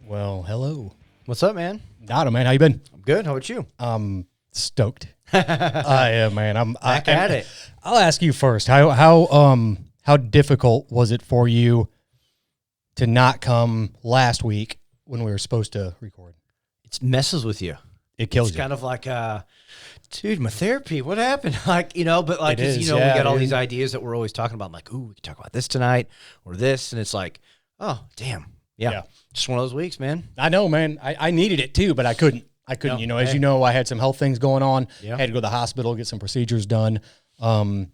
Well, hello. What's up, man? Dotto, man. How you been? I'm good. How about you? Stoked. I am, man. I'm Back at it. I'll ask you first. How difficult was it for you to not come last week when we were supposed to record? It messes with you. It kills It's you. kind of like, dude, my therapy, what happened? Like, but like, It is, we yeah, got all dude. these ideas that we're always talking about. I'm like, ooh, we can talk about this tonight or this. And it's like, oh, damn. Yeah. Just one of those weeks, man. I know, man. I needed it too, but I couldn't. No, As you know, I had some health things going on. Yeah. Had to go to the hospital, get some procedures done. And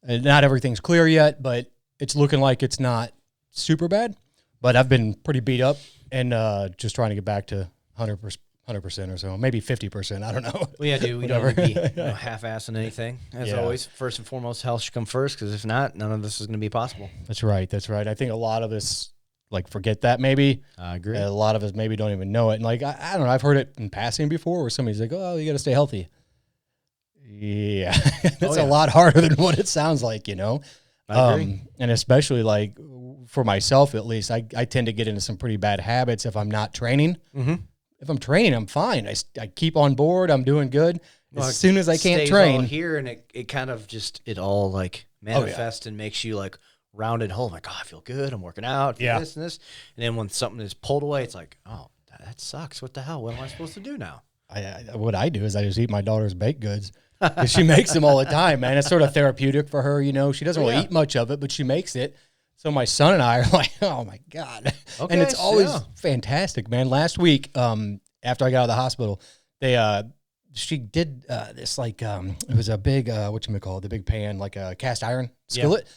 not everything's clear yet, but it's looking like it's not super bad. But I've been pretty beat up and just trying to get back to 100% or so, maybe 50%. I don't know. Well, yeah, dude, we don't want to be half-assing anything. As always, first and foremost, health should come first, because if not, none of this is going to be possible. That's right. That's right. I think a lot of us forget that maybe. I agree. A lot of us maybe don't even know it. And I don't know, I've heard it in passing before where somebody's like, oh, you got to stay healthy. Yeah. That's a lot harder than what it sounds like, I agree. And especially for myself, at least, I tend to get into some pretty bad habits if I'm not training. Mm-hmm. If I'm training, I'm fine. I keep on board. I'm doing good. As soon as I can't Stays train all here, and it kind of just, it all manifests and makes you rounded whole. Like, oh, I feel good. I'm working out. This and this. And then when something is pulled away, it's like, oh, that sucks. What the hell? What am I supposed to do now? What I do is I just eat my daughter's baked goods. 'Cause she makes them all the time, man. It's sort of therapeutic for her, She doesn't really eat much of it, but she makes it. So my son and I are like, oh my God. Okay, and it's always fantastic, man. Last week, after I got out of the hospital, she did this it was a big, the big pan, like a cast iron skillet.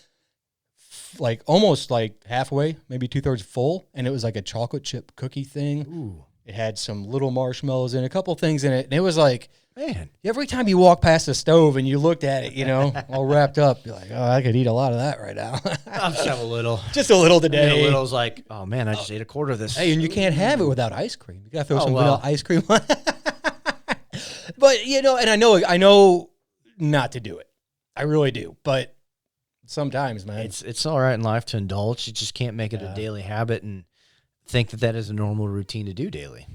Almost halfway, maybe 2/3 full. And it was like a chocolate chip cookie thing. Ooh. It had some little marshmallows and a couple things in it. And it was like, man, every time you walk past the stove and you looked at it, all wrapped up, you're like, oh, I could eat a lot of that right now. I'll just have a little. Just a little today. A little's like, oh man, I just ate a quarter of this. Hey, and you can't have it without ice cream. You gotta throw some vanilla ice cream on. But and I know not to do it. I really do. But sometimes, man, it's all right in life to indulge. You just can't make it a daily habit and think that is a normal routine to do daily.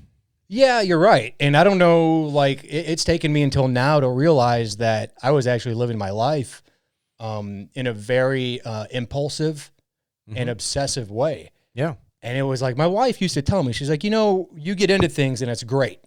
Yeah, you're right. And I don't know, it's taken me until now to realize that I was actually living my life in a very impulsive and obsessive way. Yeah. And it was like, my wife used to tell me, she's like, you get into things and it's great.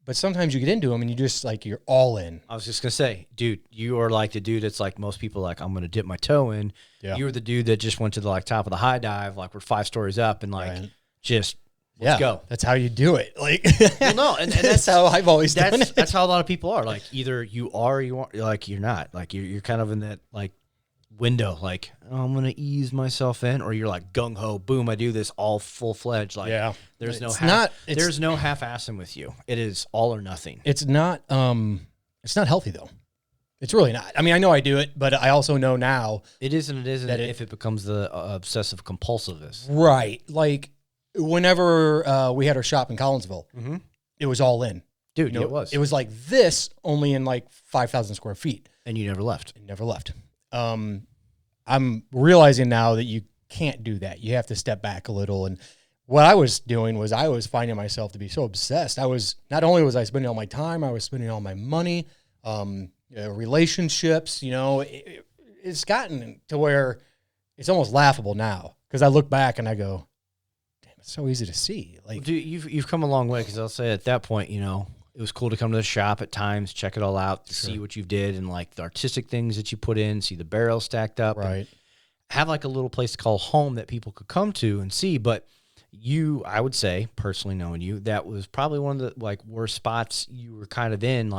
But sometimes you get into them and you just you're all in. I was just going to say, dude, you are like the dude that's like most people I'm going to dip my toe in. Yeah. You were the dude that just went to the top of the high dive, we're 5 stories up and just let's go. That's how you do it. Well, no, and that's how I've always done it. That's how a lot of people are. Either you are or you aren't. You're not. You're kind of in that window. Oh, I'm gonna ease myself in, or you're gung ho, boom, I do this all full fledged. There's no half-assing with you. It is all or nothing. It's not healthy though. It's really not. I mean, I know I do it, but I also know now it is and it isn't if it becomes the obsessive compulsiveness. Right. Whenever we had our shop in Collinsville, it was all in. Dude, it was. It was like this, only in 5,000 square feet. And you never left. Never left. I'm realizing now that you can't do that. You have to step back a little. And what I was doing was I was finding myself to be so obsessed. Not only was I spending all my time, I was spending all my money, relationships, it's gotten to where it's almost laughable now. Because I look back and I go, it's so easy to see. Dude, you've come a long way, because I'll say at that point, it was cool to come to the shop at times, check it all out, to see what you did, and the artistic things that you put in, see the barrels stacked up, right? Have a little place to call home that people could come to and see. But I would say, personally knowing you, that was probably one of the worst spots you were kind of in,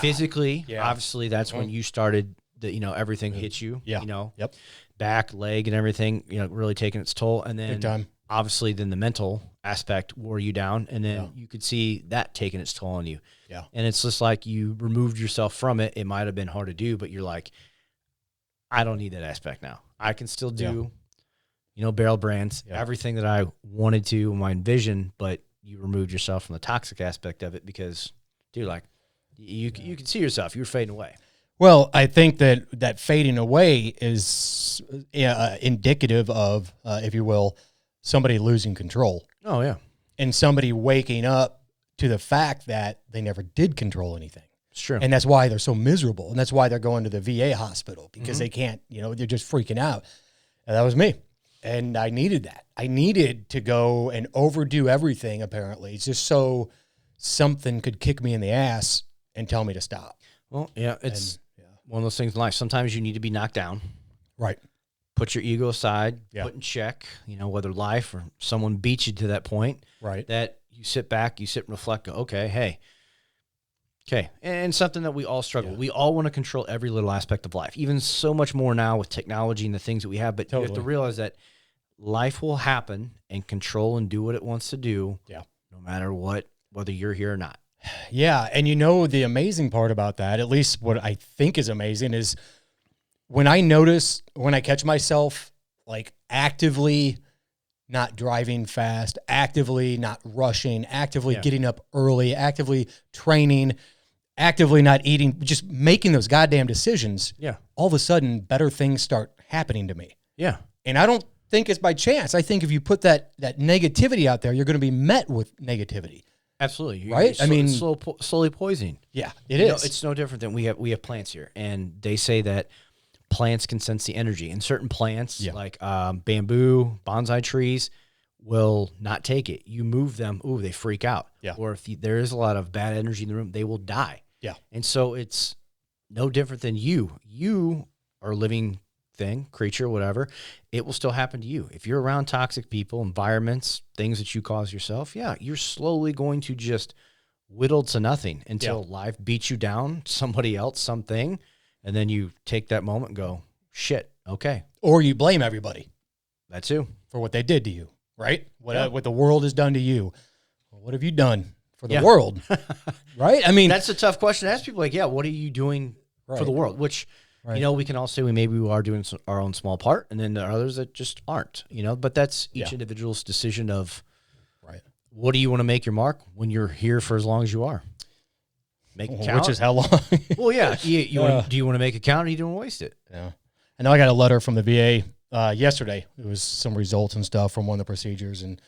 physically. Yeah. Obviously, that's when you started. Everything hit you. Yeah. Back, leg, and everything. Really taking its toll, and then big time. obviously then the mental aspect wore you down, and then you could see that taking its toll on you. Yeah. And it's just like you removed yourself from it. It might have been hard to do, but you're like, I don't need that aspect now. I can still do, barrel brands, everything that I wanted to, my vision, but you removed yourself from the toxic aspect of it because, dude, like you can see yourself. You were fading away. Well, I think that fading away is indicative of, if you will, somebody losing control. Oh, yeah. And somebody waking up to the fact that they never did control anything. It's true. And that's why they're so miserable. And that's why they're going to the VA hospital because they can't, they're just freaking out. And that was me. And I needed that. I needed to go and overdo everything, apparently. It's just so something could kick me in the ass and tell me to stop. Well, yeah, it's one of those things in life. Sometimes you need to be knocked down. Right. Put your ego aside, put in check, whether life or someone beats you to that point. Right. That you sit back, you sit and reflect, go, okay. And something that we all struggle. We all want to control every little aspect of life, even so much more now with technology and the things that we have. But you have to realize that life will happen and control and do what it wants to do. Yeah. No matter what, whether you're here or not. Yeah. And the amazing part about that, at least what I think is amazing, is when I catch myself like actively not driving fast, actively not rushing, actively getting up early, actively training, actively not eating, just making those goddamn decisions. Yeah. All of a sudden, better things start happening to me. Yeah. And I don't think it's by chance. I think if you put that negativity out there, you're going to be met with negativity. Absolutely. Right? Slowly poisoning. Yeah, it is. It's no different than we have plants here. And they say that plants can sense the energy. And certain plants, like bamboo, bonsai trees, will not take it. You move them, they freak out. Yeah. Or if there is a lot of bad energy in the room, they will die. Yeah. And so it's no different than you. You are a living thing, creature, whatever. It will still happen to you. If you're around toxic people, environments, things that you cause yourself, you're slowly going to just whittle to nothing until life beats you down, somebody else, something, and then you take that moment and go, shit, okay. Or you blame everybody. That too. For what they did to you, right? What the world has done to you. Well, what have you done for the world? Right? I mean, that's a tough question to ask people. Like, what are you doing for the world? Which, we can all say we are doing our own small part, and then there are others that just aren't, but that's each individual's decision of, what do you want to make your mark when you're here for as long as you are? Make it count. Which is how long? Well, yeah. Do you want to make it count, or you don't waste it? Yeah. I know I got a letter from the VA yesterday. It was some results and stuff from one of the procedures, and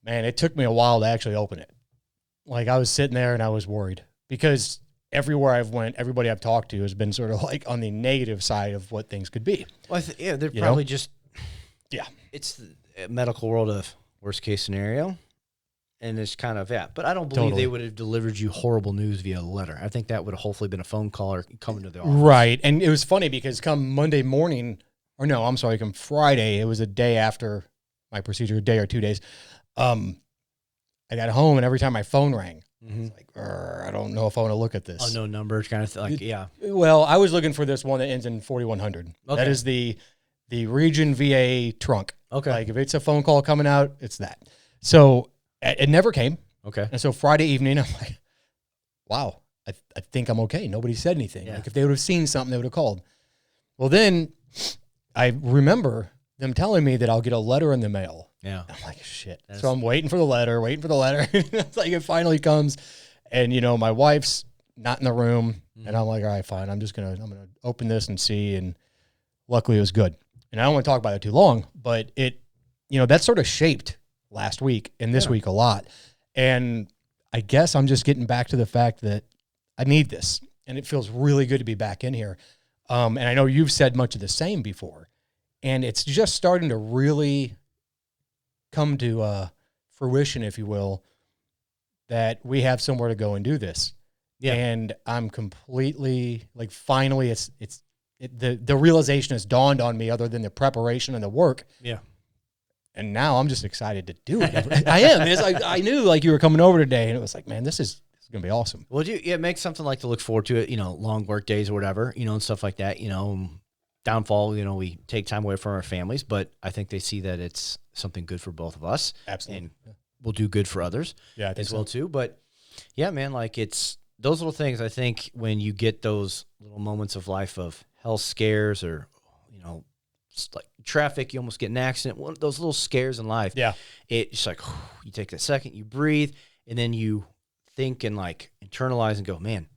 man, it took me a while to actually open it. Like, I was sitting there and I was worried because everywhere I've went, everybody I've talked to has been sort of like on the negative side of what things could be. Well, they're probably just, it's the medical world of worst case scenario. And it's kind of, but I don't believe they would have delivered you horrible news via letter. I think that would have hopefully been a phone call or coming to the office. Right. And it was funny because come Monday morning, come Friday, it was a day after my procedure, a day or 2 days. I got home and every time my phone rang, it's like, I don't know if I want to look at this. Unknown number kind of thing. Well, I was looking for this one that ends in 4100. Okay. That is the Region VA trunk. Okay. Like if it's a phone call coming out, it's that. So it never came. Okay. And so Friday evening, I'm like, wow, I think I'm okay. Nobody said anything. Yeah. Like if they would have seen something, they would have called. Well, then I remember them telling me that I'll get a letter in the mail. Yeah. I'm like, shit. So I'm waiting for the letter. It's like it finally comes. And, my wife's not in the room. And I'm like, all right, fine. I'm going to open this and see. And luckily it was good. And I don't want to talk about it too long, but it, that sort of shaped last week and this week a lot. And I guess I'm just getting back to the fact that I need this. And it feels really good to be back in here. And I know you've said much of the same before. And it's just starting to really come to fruition, if you will, that we have somewhere to go and do this. Yeah. And I'm completely, like, finally, the realization has dawned on me other than the preparation and the work. Yeah. And now I'm just excited to do it. I am. It's like, I knew like you were coming over today and it was like, man, this is going to be awesome. Well, it makes something like to look forward to it, long work days or whatever, and stuff like that, downfall, we take time away from our families, but I think they see that it's something good for both of us. Absolutely. And will do good for others as well too. But yeah, man, like it's those little things. I think when you get those little moments of life of health scares or, like traffic, you almost get in an accident, one of those little scares in life. Yeah. It's like, you take that second, you breathe, and then you think and like internalize and go, man,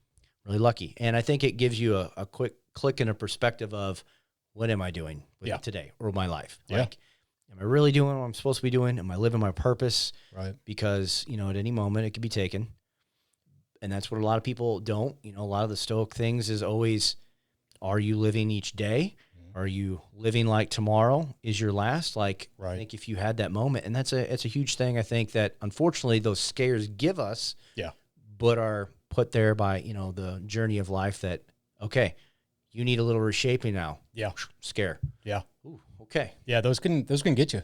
really lucky. And I think it gives you a quick click in a perspective of what am I doing with it today or my life? Yeah. Like, am I really doing what I'm supposed to be doing? Am I living my purpose? Right. Because, at any moment it could be taken. And that's what a lot of people don't. A lot of the Stoic things is always, are you living each day? Are you living like tomorrow is your last? Like, right. I think if you had that moment, and it's a huge thing, I think that unfortunately those scares give us, but are put there by, the journey of life that, okay, you need a little reshaping now. Yeah. Scare. Yeah. Ooh, okay. Yeah. Those can get you.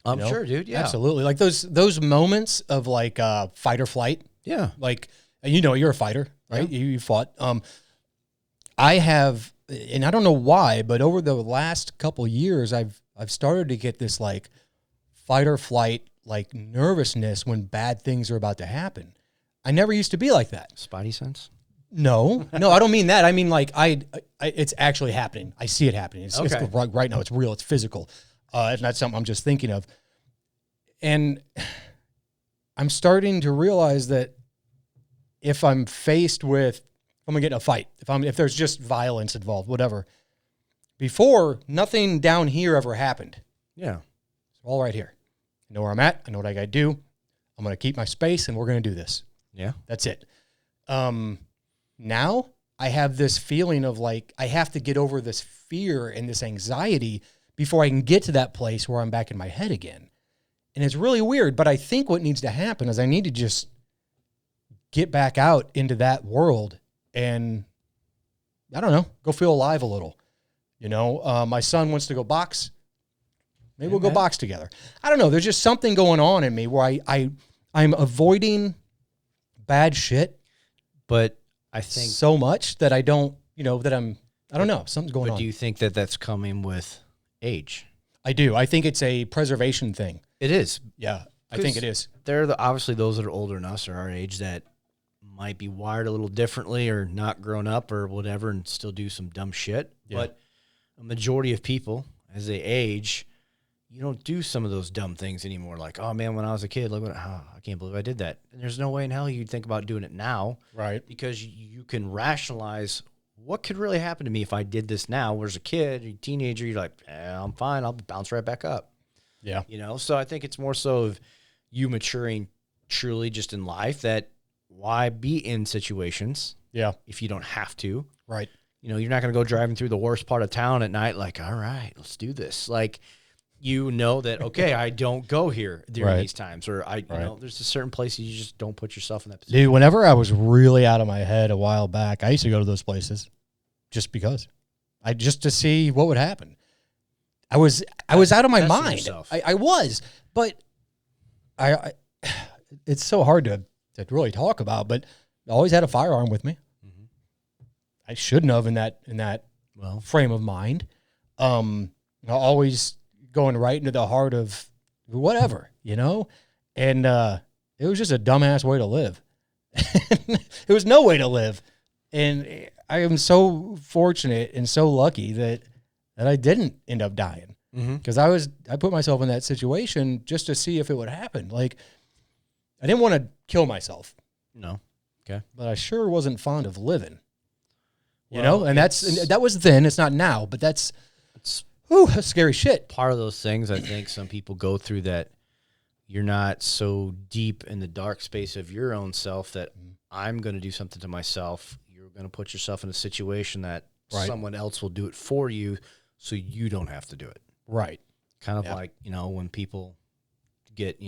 I'm sure, dude. Yeah. Absolutely. Like those moments of like fight or flight. Yeah. Like, you're a fighter, right? Yeah. You fought. I have, and I don't know why, but over the last couple years, I've started to get this like fight or flight, like nervousness when bad things are about to happen. I never used to be like that. Spidey sense? No, I don't mean that. I mean like it's actually happening. I see it happening. It's right now. It's real. It's physical. It's not something I'm just thinking of. And I'm starting to realize that if I'm faced with, I'm gonna get in a fight, if there's just violence involved, whatever. Before, nothing down here ever happened. Yeah. It's all right here. I know where I'm at. I know what I gotta do. I'm gonna keep my space, and we're gonna do this. Yeah. That's it. Now I have this feeling of like I have to get over this fear and this anxiety before I can get to that place where I'm back in my head again. And it's really weird, but I think what needs to happen is I need to just get back out into that world and, I don't know, go feel alive a little. My son wants to go box. Maybe we'll go box together. I don't know. There's just something going on in me where I'm avoiding bad shit. But I think so much that I don't, I don't know. Something's going on. But do you think that that's coming with age? I do. I think it's a preservation thing. It is. Yeah, I think it is. There are obviously those that are older than us or our age that might be wired a little differently or not grown up or whatever and still do some dumb shit. Yeah. But a majority of people, as they age, you don't do some of those dumb things anymore. Like, oh, man, when I was a kid, look I can't believe I did that. And there's no way in hell you'd think about doing it now. Right. Because you can rationalize what could really happen to me if I did this now. Whereas a kid, a teenager, you're like, I'm fine. I'll bounce right back up. Yeah. So I think it's more so of you maturing truly just in life that why be in situations if you don't have to. Right. You're not going to go driving through the worst part of town at night like, all right, let's do this. Like, that, okay, I don't go here during these times. Or, there's a certain places you just don't put yourself in that position. Dude, whenever I was really out of my head a while back, I used to go to those places just because. Just to see what would happen. I was out of my mind. I was, but I it's so hard to really talk about, but I always had a firearm with me. Mm-hmm. I shouldn't have in that frame of mind. Always going right into the heart of whatever, and it was just a dumbass way to live. It was no way to live. And I am so fortunate and so lucky that I didn't end up dying. Because I put myself in that situation just to see if it would happen. Like, I didn't want to kill myself. No. Okay. But I sure wasn't fond of living. And that was then. It's not now, but that's scary shit. Part of those things I think some people go through that you're not so deep in the dark space of your own self that I'm going to do something to myself. You're going to put yourself in a situation that someone else will do it for you so you don't have to do it. Right. Kind of like, when people get,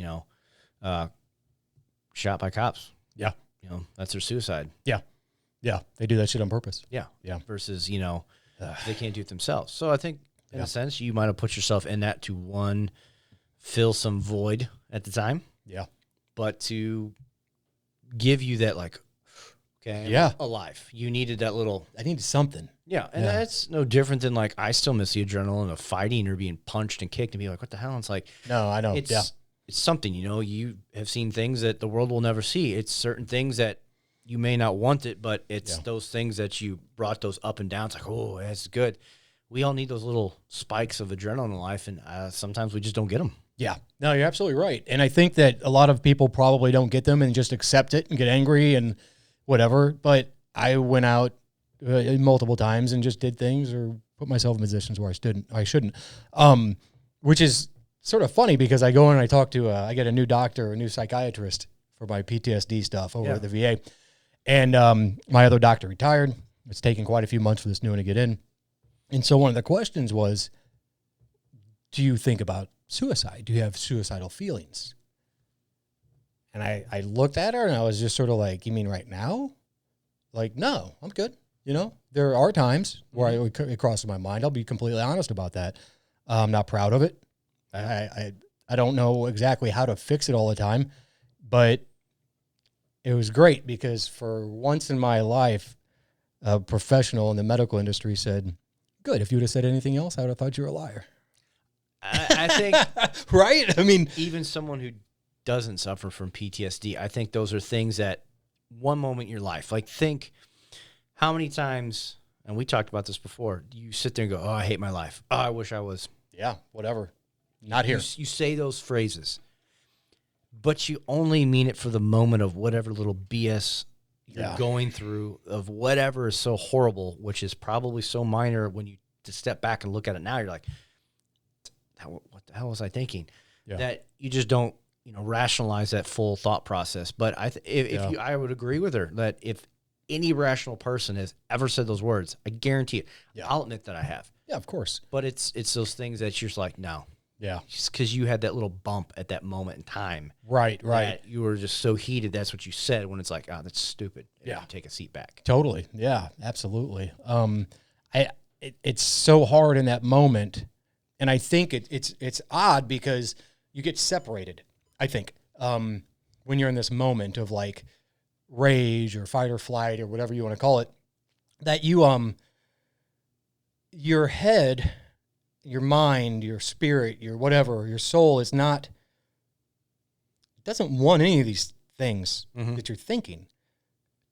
shot by cops. Yeah. That's their suicide. Yeah. Yeah. They do that shit on purpose. Yeah. Yeah. Versus, they can't do it themselves. So I think in a sense you might have put yourself in that to fill some void at the time. Yeah. But to give you that like, okay, yeah, alive. You needed that little. I needed something. Yeah, and that's no different than like I still miss the adrenaline of fighting or being punched and kicked and be like, what the hell? And it's like, no, I know. It's something, you have seen things that the world will never see. It's certain things that you may not want it, but it's those things that you brought those up and downs. Like, oh, that's good. We all need those little spikes of adrenaline in life, and sometimes we just don't get them. Yeah, no, you're absolutely right. And I think that a lot of people probably don't get them and just accept it and get angry and whatever. But I went out multiple times and just did things or put myself in positions where I shouldn't, which is sort of funny because I go in and I talk to, I get a new doctor, a new psychiatrist for my PTSD stuff over at the VA. And my other doctor retired. It's taken quite a few months for this new one to get in. And so one of the questions was, do you think about suicide? Do you have suicidal feelings? And I looked at her and I was just sort of like, you mean right now? Like, no, I'm good. There are times where it crosses my mind. I'll be completely honest about that. I'm not proud of it. I don't know exactly how to fix it all the time, but it was great because for once in my life, a professional in the medical industry said, good, if you would have said anything else, I would have thought you were a liar. I think, right? I mean, even someone who doesn't suffer from PTSD, I think those are things that one moment in your life, like think how many times, and we talked about this before, you sit there and go, oh, I hate my life. Oh, I wish I was. Yeah, whatever. Not here. You say those phrases, but you only mean it for the moment of whatever little BS you're going through of whatever is so horrible, which is probably so minor when you just step back and look at it now, you're like, what the hell was I thinking? Yeah. That you just don't, rationalize that full thought process. But I would agree with her that if any rational person has ever said those words, I guarantee it. Yeah. I'll admit that I have. Yeah, of course. But it's those things that you're just like, no. Yeah. Just because you had that little bump at that moment in time. Right. You were just so heated. That's what you said when it's like, oh, that's stupid. Yeah. You take a seat back. Totally. Yeah, absolutely. It's so hard in that moment. And I think it's odd because you get separated, I think, when you're in this moment of like rage or fight or flight or whatever you want to call it, that your head, your mind, your spirit, your whatever, your soul is not, doesn't want any of these things that you're thinking.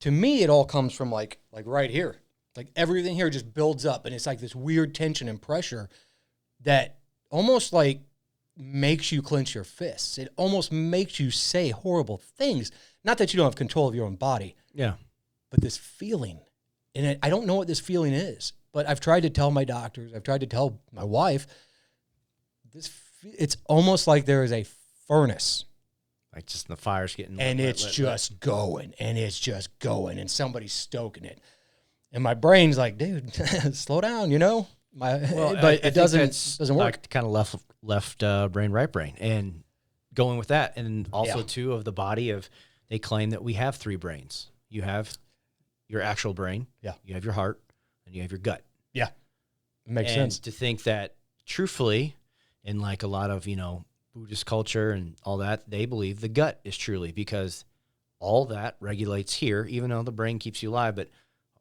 To me, it all comes from like right here. Like everything here just builds up and it's like this weird tension and pressure that almost like makes you clench your fists. It almost makes you say horrible things. Not that you don't have control of your own body. Yeah. But this feeling, and I don't know what this feeling is, but I've tried to tell my doctors, I've tried to tell my wife, it's almost like there is a furnace. Like just the fire's getting... And it's just going, and somebody's stoking it. And my brain's like, dude, slow down, But it doesn't work. Like kind of left brain, right brain. And going with that, and also too of the body of, they claim that we have 3 brains. You have your actual brain. Yeah. You have your heart, and you have your gut. Yeah. It makes sense. To think that truthfully, in like a lot of, Buddhist culture and all that, they believe the gut is truly, because all that regulates here, even though the brain keeps you alive, but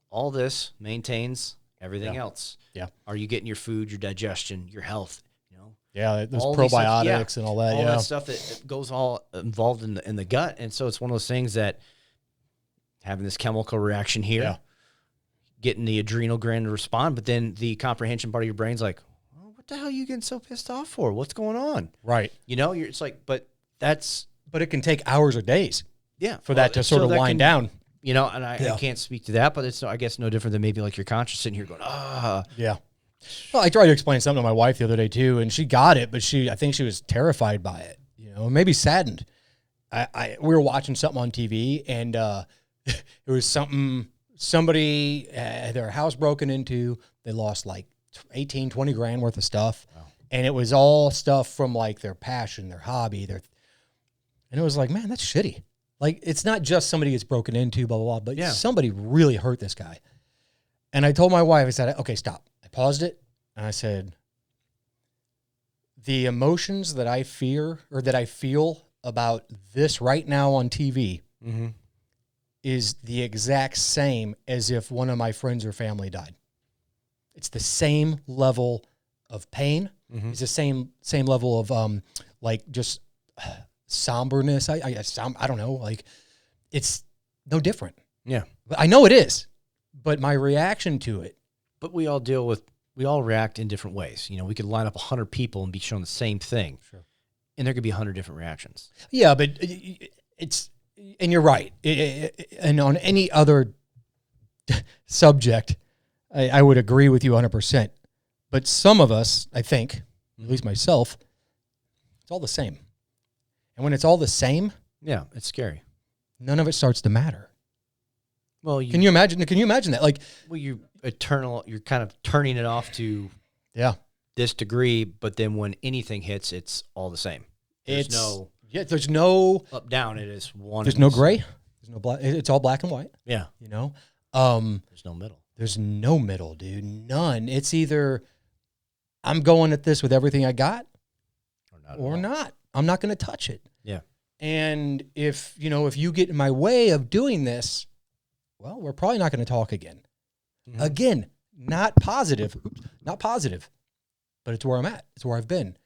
all this maintains everything else. Yeah. Are you getting your food, your digestion, your health, Yeah, there's probiotics and all that. All that stuff that goes all involved in the gut. And so it's one of those things that having this chemical reaction here, getting the adrenal gland to respond, but then the comprehension part of your brain's like, oh, what the hell are you getting so pissed off for? What's going on? Right. It's like, but it can take hours or days. Yeah. For that to sort of wind down. And I can't speak to that, but it's, I guess, no different than maybe like your conscious sitting here going, Yeah. Well, I tried to explain something to my wife the other day too, and she got it, but I think she was terrified by it, maybe saddened. We were watching something on TV, and it was somebody had their house broken into. They lost like 18, 20 grand worth of stuff. Wow. And it was all stuff from like their passion, their hobby, and it was like, man, that's shitty. Like, it's not just somebody gets broken into, blah, blah, blah, but somebody really hurt this guy. And I told my wife, I said, okay, stop. I paused it, and I said, the emotions that I fear or that I feel about this right now on TV is the exact same as if one of my friends or family died. It's the same level of pain. Mm-hmm. It's the same level of like just somberness. I don't know. Like it's no different. Yeah. But I know it is. But my reaction to it. But we all react in different ways. You know, we could line up 100 people and be shown the same thing. Sure. And there could be 100 different reactions. Yeah, but and you're right. And on any other subject, I would agree with you 100%. But some of us, I think, at least myself, it's all the same. And when it's all the same, yeah, it's scary. None of it starts to matter. Well, can you imagine that? Like, well, you're kind of turning it off to this degree, but then when anything hits, it's all the same. There's no up down. It is one. There's no gray. There's no black. It's all black and white. Yeah. You know. There's no middle. There's no middle, dude. None. It's either I'm going at this with everything I got, or not. I'm not going to touch it. Yeah. And if you get in my way of doing this, well, we're probably not going to talk again. Mm-hmm. Again, not positive, but it's where I'm at. It's where I've been.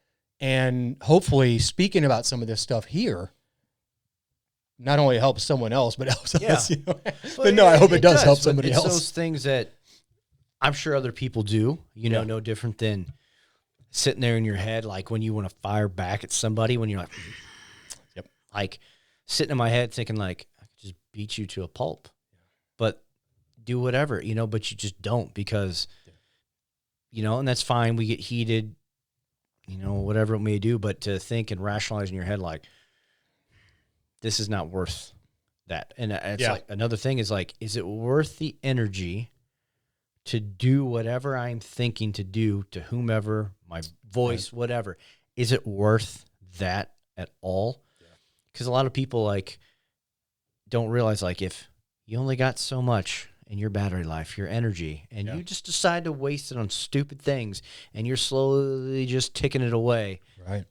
And hopefully speaking about some of this stuff here not only helps someone else, but helps us. You know? But no, I hope it does help somebody else. Those things that I'm sure other people do, no different than sitting there in your head, like when you want to fire back at somebody, when you're like, like sitting in my head thinking like, I could just beat you to a pulp, but do whatever, but you just don't because, and that's fine. We get heated, whatever it may do, but to think and rationalize in your head, like, this is not worth that. And it's like another thing is like, is it worth the energy to do whatever I'm thinking to do to whomever, my voice, whatever? Is it worth that at all? Because a lot of people like don't realize like if you only got so much in your battery life, your energy, and you just decide to waste it on stupid things and you're slowly just ticking it away. Right.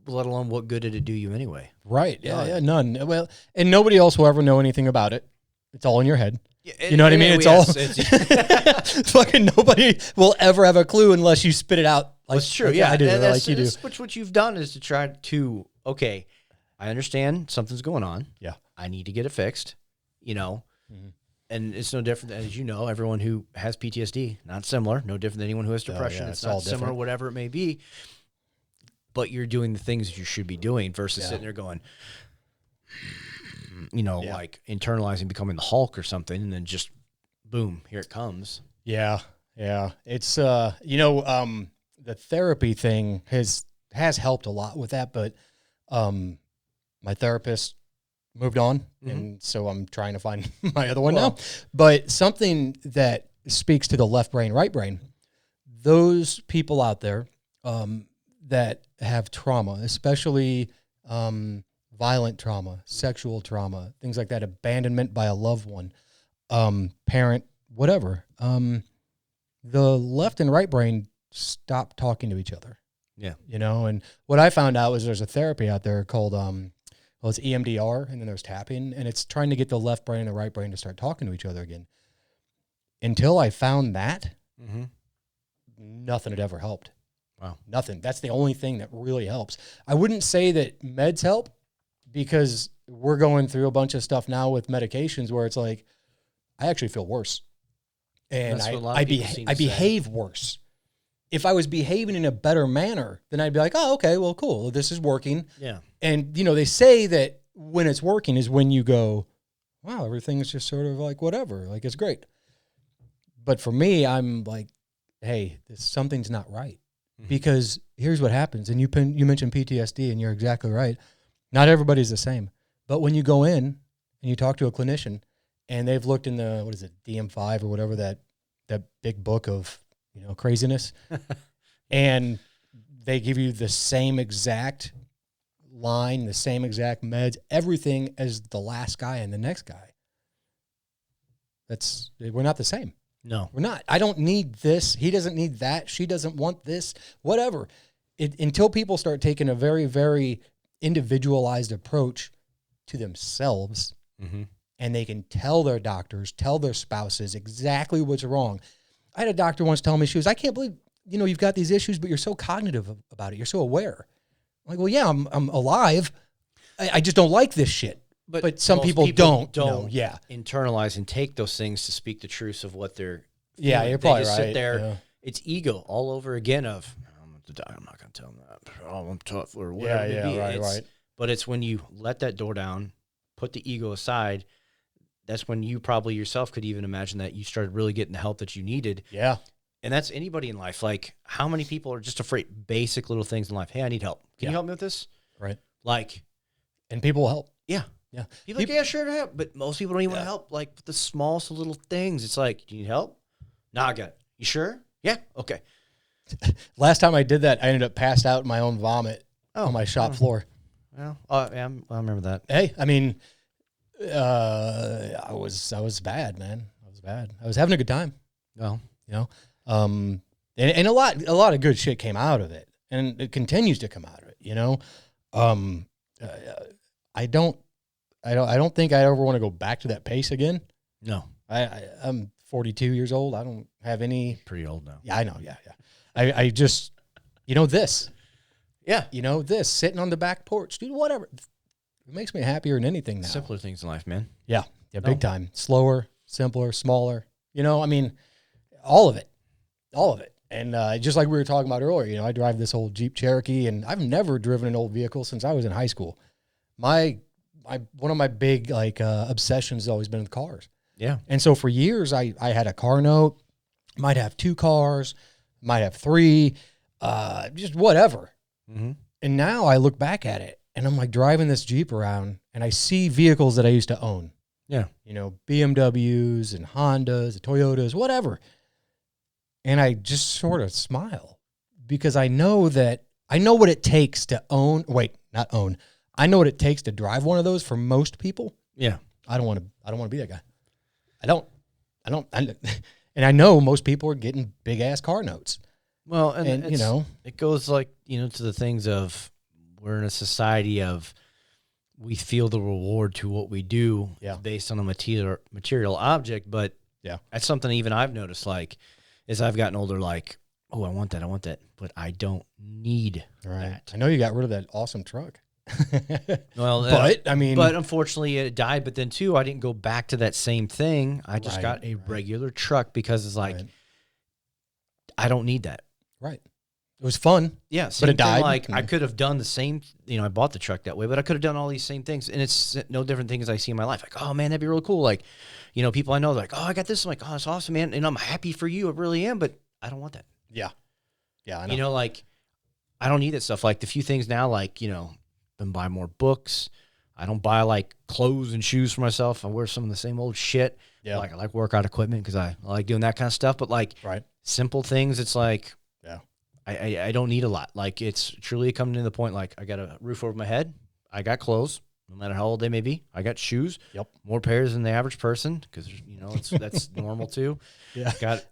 Let alone what good did it do you anyway? Right. Yeah, none. Well, and nobody else will ever know anything about it. It's all in your head. You know what I mean? It's all fucking nobody will ever have a clue unless you spit it out. Like, that's true. Like yeah, I do. Like you do. What you've done is to try to, okay, I understand something's going on. Yeah. I need to get it fixed, and it's no different as everyone who has PTSD, not similar, no different than anyone who has depression. It's not similar, whatever it may be. But you're doing the things you should be doing versus sitting there going, like internalizing, becoming the Hulk or something, and then just boom, here it comes. Yeah. Yeah. It's, the therapy thing has helped a lot with that, but my therapist moved on, and so I'm trying to find my other one now. But something that speaks to the left brain, right brain, those people out there that have trauma, especially violent trauma, sexual trauma, things like that, abandonment by a loved one, parent, whatever, the left and right brain stop talking to each other. Yeah. And what I found out was there's a therapy out there called, it's EMDR, and then there's tapping, and it's trying to get the left brain and the right brain to start talking to each other again. Until I found that, nothing had ever helped. Wow. Nothing. That's the only thing that really helps. I wouldn't say that meds help because we're going through a bunch of stuff now with medications where it's like, I actually feel worse. And I behave worse. If I was behaving in a better manner, then I'd be like, oh, okay, well, cool. This is working. Yeah. And, they say that when it's working is when you go, wow, everything's just sort of like whatever. Like, it's great. But for me, I'm like, hey, something's not right. Because here's what happens. And you mentioned PTSD, and you're exactly right. Not everybody's the same. But when you go in and you talk to a clinician and they've looked in the, DM5 or whatever, that big book of, craziness, and they give you the same exact line, the same exact meds, everything as the last guy and the next guy. We're not the same. No, we're not. I don't need this. He doesn't need that. She doesn't want this, whatever. Until people start taking a very, very individualized approach to themselves, and they can tell their doctors, tell their spouses exactly what's wrong. I had a doctor once tell me, I can't believe, you've got these issues, but you're so cognitive about it. You're so aware. I'm like, well, yeah, I'm alive. I just don't like this shit. But some people don't internalize and take those things to speak the truth of what they're feeling. Yeah, you're probably they just right. Sit there. Yeah. It's ego all over again of, I'm going to die. I'm not going to tell them that. Oh, I'm tough or whatever it may be. Right. But it's when you let that door down, put the ego aside, that's when you probably yourself could even imagine that you started really getting the help that you needed. Yeah. And that's anybody in life. Like, how many people are just afraid, basic little things in life? Hey, I need help. Can you help me with this? Right. Like, and people will help. Yeah. Yeah. People like, yeah, sure to help. But most people don't even want to help. Like, with the smallest little things. It's like, do you need help? Nah, I got it. You sure? Yeah. Okay. Last time I did that, I ended up passed out in my own vomit on my shop floor. Well, yeah, I remember that. Hey, I mean, I was bad, man. I was bad. I was having a good time. Well, and a lot of good shit came out of it, and it continues to come out of it. I don't think I ever want to go back to that pace again. No, I'm 42 years old. I don't have any. Pretty old now. Yeah, I know. Yeah. I just, this. Yeah. This, sitting on the back porch, dude, whatever. It makes me happier than anything now. Simpler things in life, man. Yeah, big time. Slower, simpler, smaller. All of it. And just like we were talking about earlier, I drive this old Jeep Cherokee, and I've never driven an old vehicle since I was in high school. One of my big obsessions has always been with cars. Yeah. And so for years, I had a car note, might have 2 cars, might have 3, just whatever. Mm-hmm. And now I look back at it, and I'm like driving this Jeep around, and I see vehicles that I used to own. Yeah. BMWs and Hondas, Toyotas, whatever. And I just sort of smile because I know what it takes to own. Wait, not own. I know what it takes to drive one of those for most people. Yeah. I don't want to be that guy. I don't. And I know most people are getting big ass car notes. Well, and it goes like, to the things of, we're in a society of, we feel the reward to what we do based on a material object. But that's something even I've noticed, like, as I've gotten older, like, oh, I want that, but I don't need that. I know you got rid of that awesome truck. Well, but unfortunately it died. But then too, I didn't go back to that same thing. I just got a regular truck because it's like, I don't need that. Right. It was fun. Yeah. But it died. Like, I could have done the same, I bought the truck that way, but I could have done all these same things. And it's no different things I see in my life. Like, oh man, that'd be really cool. Like, people I know, like, oh, I got this. I'm like, oh, that's awesome, man. And I'm happy for you. I really am, but I don't want that. Yeah. Yeah. I know. Like, I don't need that stuff. Like, the few things now, like, been buy more books. I don't buy like clothes and shoes for myself. I wear some of the same old shit. Yeah. Like, I like workout equipment because I like doing that kind of stuff. But like simple things, it's like, I don't need a lot. Like, it's truly coming to the point, like, I got a roof over my head. I got clothes, no matter how old they may be. I got shoes. Yep. More pairs than the average person because, that's normal too. Yeah. Got,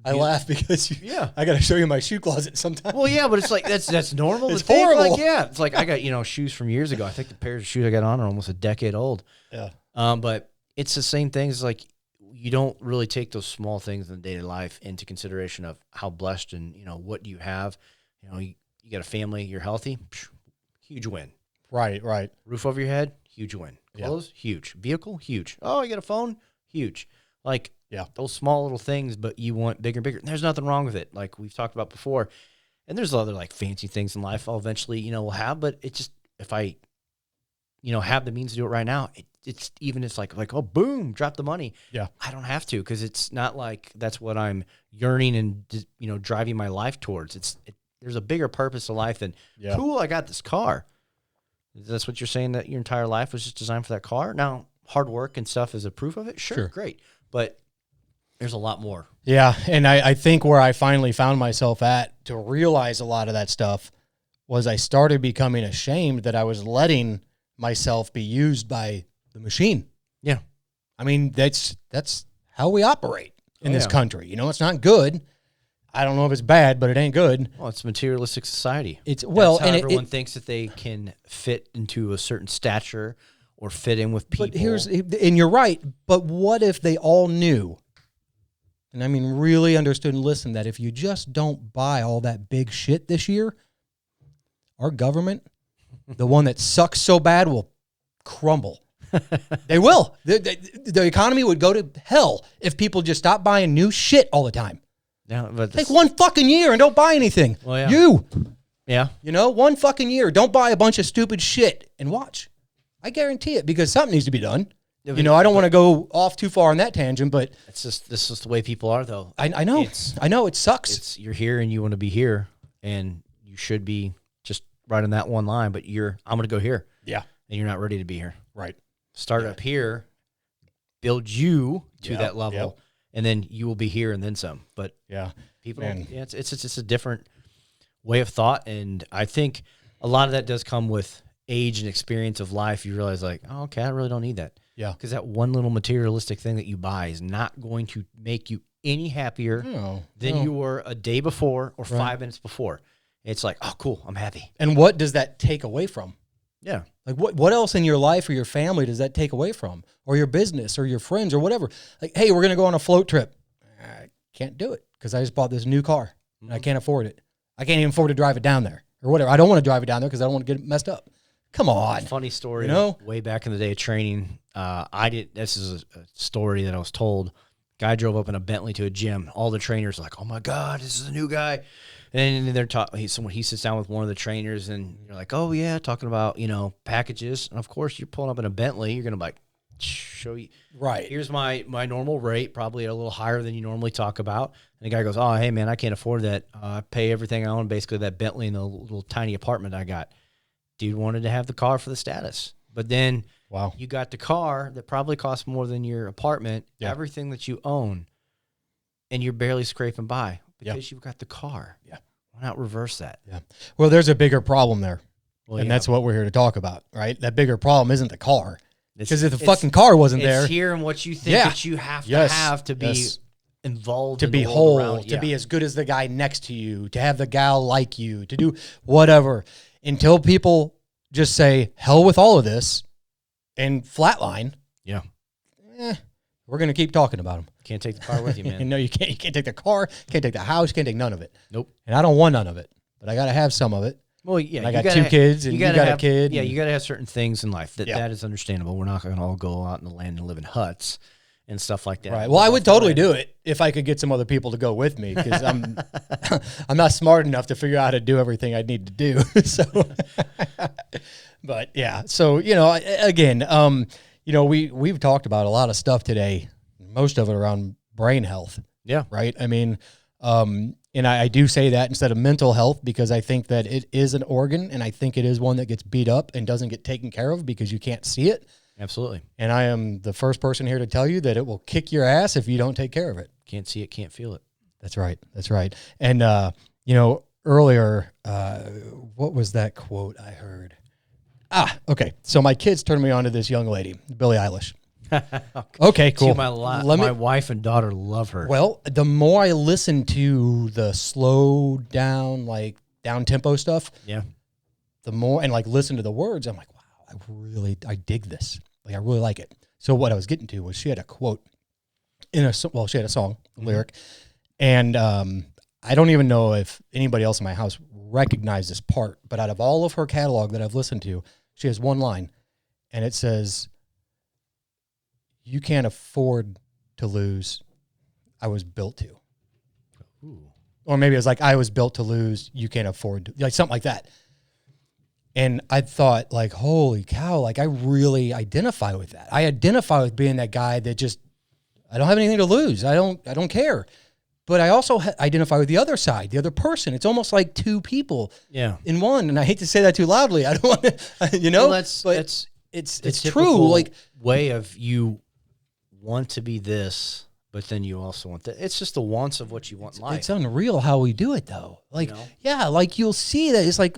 I laugh because I got to show you my shoe closet sometime. Well, yeah, but it's like, that's normal. It's horrible. Like, it's like, I got, shoes from years ago. I think the pairs of shoes I got on are almost a decade old. Yeah. But it's the same thing. It's like, you don't really take those small things in the daily life into consideration of how blessed and, what you have. You got a family, you're healthy, huge win. Right. Roof over your head, huge win. Clothes, huge. Vehicle, huge. Oh, you got a phone, huge. Like, those small little things, but you want bigger and bigger. And there's nothing wrong with it, like we've talked about before. And there's other like fancy things in life I'll eventually, will have. But it just, if I, have the means to do it right now, it's like, oh, boom, drop the money. Yeah. I don't have to, because it's not like that's what I'm yearning and, driving my life towards. There's a bigger purpose to life than, cool, I got this car. That's what you're saying, that your entire life was just designed for that car? Now, hard work and stuff is a proof of it? Sure. Great. But there's a lot more. Yeah, and I think where I finally found myself at to realize a lot of that stuff was I started becoming ashamed that I was letting myself be used by the machine. Yeah. I mean, that's how we operate in this country. It's not good. I don't know if it's bad, but it ain't good. Well, it's a materialistic society. It's, well, that's how and everyone thinks that they can fit into a certain stature or fit in with people. But and you're right, but what if they all knew, and I mean really understood and listened, that if you just don't buy all that big shit this year, our government, the one that sucks so bad, will crumble. They will. The economy would go to hell if people just stop buying new shit all the time. Yeah, but take 1 fucking year and don't buy anything. Well, yeah. You know, 1 fucking year. Don't buy a bunch of stupid shit and watch. I guarantee it, because something needs to be done. Yeah, you know, I don't want to go off too far on that tangent, but this is the way people are, though. I know. I know it sucks. You're here and you want to be here, and you should be just right on that one line. But I'm going to go here. Yeah, and you're not ready to be here. Right. Start up here, build you to that level, and then you will be here and then some. But people, it's a different way of thought, and I think a lot of that does come with age and experience of life. You realize, like, oh, okay, I really don't need that. Yeah, because that one little materialistic thing that you buy is not going to make you any happier than you were a day before or 5 minutes before. It's like, oh, cool, I'm happy. And what does that take away from? Yeah. Like what else in your life or your family does that take away from? Or your business or your friends or whatever? Like, hey, we're going to go on a float trip. I can't do it because I just bought this new car and I can't afford it. I can't even afford to drive it down there or whatever. I don't want to drive it down there because I don't want to get it messed up. Come on. Funny story. You know? Way back in the day of training, this is a story that I was told. Guy drove up in a Bentley to a gym. All the trainers were like, oh my God, this is a new guy. And they're talking. He sits down with one of the trainers, and you're like, "Oh yeah," talking about packages. And of course, you're pulling up in a Bentley. You're gonna like show you, right? Here's my normal rate, probably a little higher than you normally talk about. And the guy goes, "Oh hey man, I can't afford that. I pay everything I own, basically that Bentley and the little tiny apartment I got." Dude wanted to have the car for the status, but then you got the car that probably costs more than your apartment, everything that you own, and you're barely scraping by. Because you've got the car. Yeah. Why not reverse that? Yeah. Well, there's a bigger problem there. And that's what we're here to talk about, right? That bigger problem isn't the car. Because if the fucking car wasn't there. It's here and what you think that you have to have to be involved to in be the whole, around. to be as good as the guy next to you, to have the gal like you, to do whatever. Until people just say, hell with all of this and flatline. Yeah. We're going to keep talking about them. Can't take the car with you, man. No, you can't. You can't take the car. Can't take the house. Can't take none of it. Nope. And I don't want none of it, but I got to have some of it. Well, yeah. And I got 2 kids, and you got a kid. Yeah, you got to have certain things in life. That is understandable. We're not going to all go out in the land and live in huts and stuff like that. Right. Well, I would totally do it if I could get some other people to go with me, because I'm not smart enough to figure out how to do everything I need to do. So, but yeah. So again, we've talked about a lot of stuff today. Most of it around brain health. Yeah. Right. I mean, and I do say that instead of mental health, because I think that it is an organ, and I think it is one that gets beat up and doesn't get taken care of because you can't see it. Absolutely. And I am the first person here to tell you that it will kick your ass if you don't take care of it. Can't see it, can't feel it. That's right. That's right. And, earlier, what was that quote I heard? Okay. So my kids turned me on to this young lady, Billie Eilish. Okay, cool. My wife and daughter love her. Well, the more I listen to the slow down, like down tempo stuff, the more, and like listen to the words, I'm like, wow, I dig this. Like, I really like it. So what I was getting to was she had a quote she had a song, a lyric, and I don't even know if anybody else in my house recognized this part, but out of all of her catalog that I've listened to, she has one line, and it says, "You can't afford to lose. I was built to." Ooh. Or maybe it was like, "I was built to lose. You can't afford to," like something like that. And I thought, like, holy cow, like I really identify with that. I identify with being that guy that just, I don't have anything to lose. I don't care. But I also identify with the other side, the other person. It's almost like 2 people in one. And I hate to say that too loudly. I don't want to, Well, that's it's true. Like, way of you want to be this, but then you also want that. It's just the wants of what you want in life. It's unreal how we do it, though. Like, like you'll see that it's like,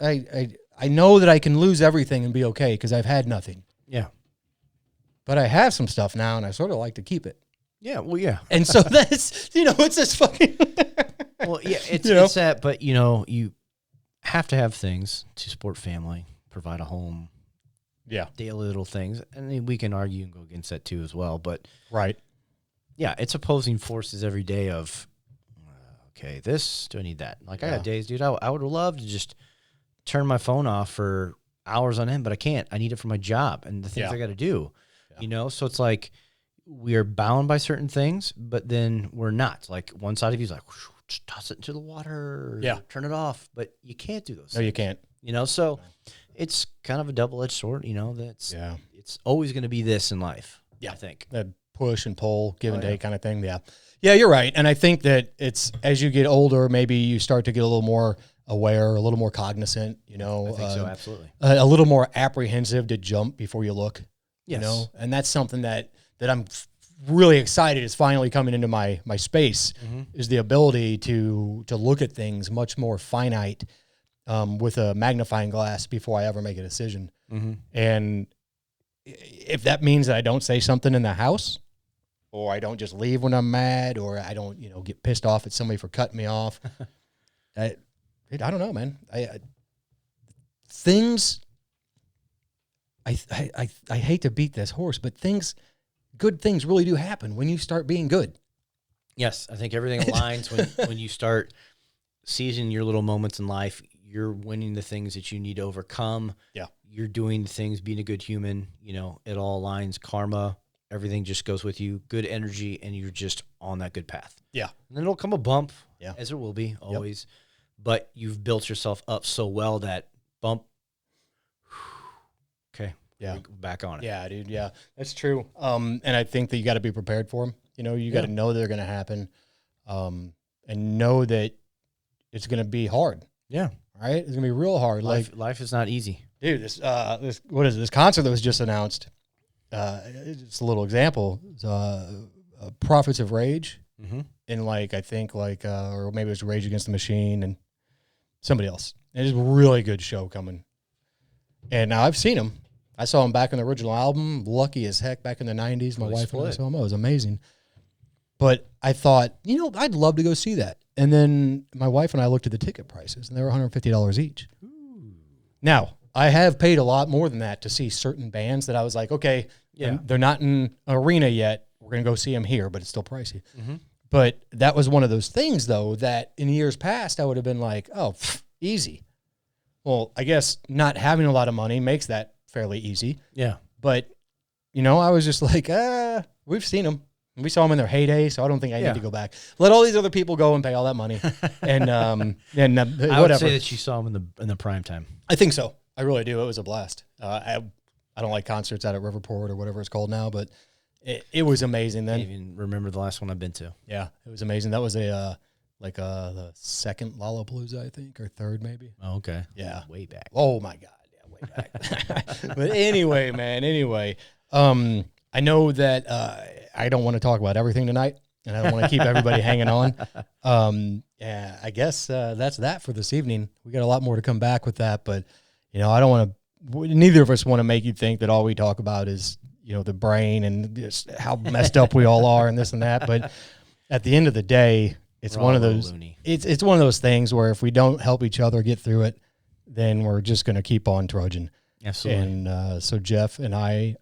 I know that I can lose everything and be okay because I've had nothing. Yeah. But I have some stuff now, and I sort of like to keep it. Yeah, well, yeah. And so that's, it's just fucking... Well, yeah, it's that, but, you have to have things to support family, provide a home, daily little things. And then we can argue and go against that too as well. But right. Yeah, it's opposing forces every day of, okay, this, do I need that? Like I got days, dude, I would love to just turn my phone off for hours on end, but I can't. I need it for my job and the things I got to do, you know? So it's like we are bound by certain things, but then we're not. Like one side of you is like, just toss it into the water, turn it off, but you can't do those things. You can't. You know, so it's kind of a double-edged sword, you know, it's always going to be this in life, I think. That push and pull, give and take kind of thing, Yeah, you're right. And I think that it's, as you get older, maybe you start to get a little more aware, a little more cognizant, you know. I think so, absolutely. A little more apprehensive to jump before you look, you know. And that's something that I'm really excited is finally coming into my space, is the ability to look at things much more finite with a magnifying glass before I ever make a decision. And if that means that I don't say something in the house, or I don't just leave when I'm mad, or I don't, you know, get pissed off at somebody for cutting me off. I don't know, man. I hate to beat this horse, but good things really do happen when you start being good. Yes, I think everything aligns when you start seizing your little moments in life. You're winning the things that you need to overcome. Yeah. You're doing things, being a good human. You know, it all aligns. Karma, everything just goes with you. Good energy, and you're just on that good path. Yeah. And then it'll come a bump, as there will be always. Yep. But you've built yourself up so well that bump, okay, back on it. Yeah, dude, yeah, that's true. And I think that you got to be prepared for them. You know, you got to know they're going to happen, and know that it's going to be hard. Yeah. Right? It's going to be real hard. Life is not easy. Dude, this what is it? This concert that was just announced, just a little example, Prophets of Rage, and I think or maybe it was Rage Against the Machine and somebody else. It is a really good show coming. And now I've seen them. I saw them back in the original album, Lucky as heck, back in the 90s. My wife and I saw them. It was amazing. But I thought, you know, I'd love to go see that. And then my wife and I looked at the ticket prices, and they were $150 each. Ooh. Now, I have paid a lot more than that to see certain bands that I was like, okay, they're not in an arena yet. We're going to go see them here, but it's still pricey. But that was one of those things, though, that in years past, I would have been like, oh, easy. Well, I guess not having a lot of money makes that fairly easy. Yeah. But, you know, I was just like, we've seen them. We saw them in their heyday, so I don't think I need to go back. Let all these other people go and pay all that money. And I whatever. would say that you saw them in the prime time. I think so. I really do. It was a blast. I don't like concerts out at Riverport or whatever it's called now, but it was amazing then. I can't even remember the last one I've been to. Yeah, it was amazing. That was the second Lollapalooza, I think, or third maybe. Oh, okay. Yeah. Way back. Oh, my God. Yeah, way back. But anyway, man, I know that I don't want to talk about everything tonight, and I don't want to keep everybody hanging on. I guess that's that for this evening. We got a lot more to come back with that, but, you know, I don't want to, neither of us want to make you think that all we talk about is, you know, the brain and just how messed up we all are and this and that. But at the end of the day, it's one of those, it's one of those things where if we don't help each other get through it, then we're just going to keep on trudging. Absolutely. And so Jeff and I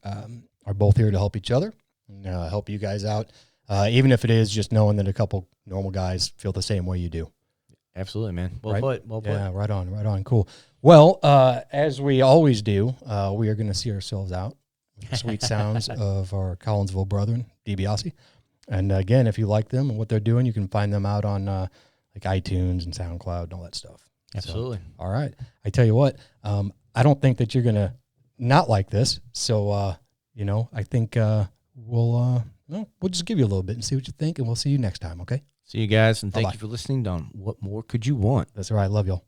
are both here to help each other, help you guys out, even if it is just knowing that a couple normal guys feel the same way you do. Absolutely, man. Well put. Yeah, right on. Cool. Well, as we always do, we are going to see ourselves out with the sweet sounds of our Collinsville brethren, DiBiase. And again, if you like them and what they're doing, you can find them out on like iTunes and SoundCloud and all that stuff. Absolutely. So, all right. I tell you what, I don't think that you're going to not like this. So, you know, I think we'll just give you a little bit and see what you think, and we'll see you next time, okay? See you guys, and thank you for listening on What More Could You Want? That's all right. Love y'all.